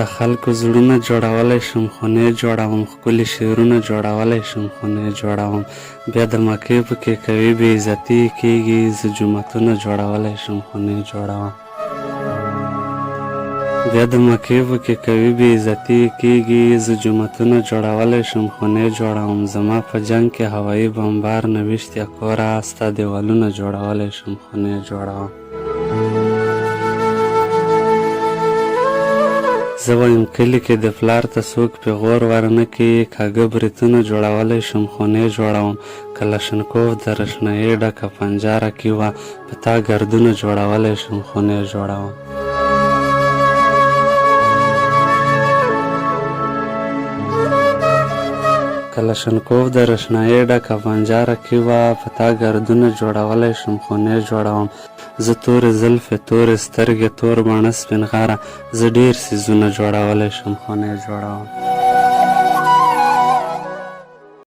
د خلکو زړونه جوړولی شم خو نه جوړوم ښکلي شعرونه جوړولی شم خو نه جوړوم بیا د مکې پکې کوي بې عزتي کېږي زه جوماتونه جوړولی شم خو نه جوړوم بیا د مکې پکې کوي بې عزتي کېږي زه جوماتونه جوړولی شم خو نه جوړوم زما په جنګ کې هوایي بمبار نه ویشتیا کوره ستا دیوالونه جوړولی شم خو نه جوړوم زه وایم کلي کې د پلار ته څوک پیغور ورنه کوي کاږه بریتونه جوړولی شم خو نه جوړوم کلشنکوف د روښنایي ډکه پنجاره کې وه په تا ګردونه جوړولی شم خو نه جوړوم کلشنکوف د روښنایي ډکه پنجاره کې وه په تا ګردونه جوړولی شم خو نه جوړوم زه تورې زلفې تورې سترګې تور بڼه سپین غره زه ډېر څیزونه جوړولی شم خو نه جوړوم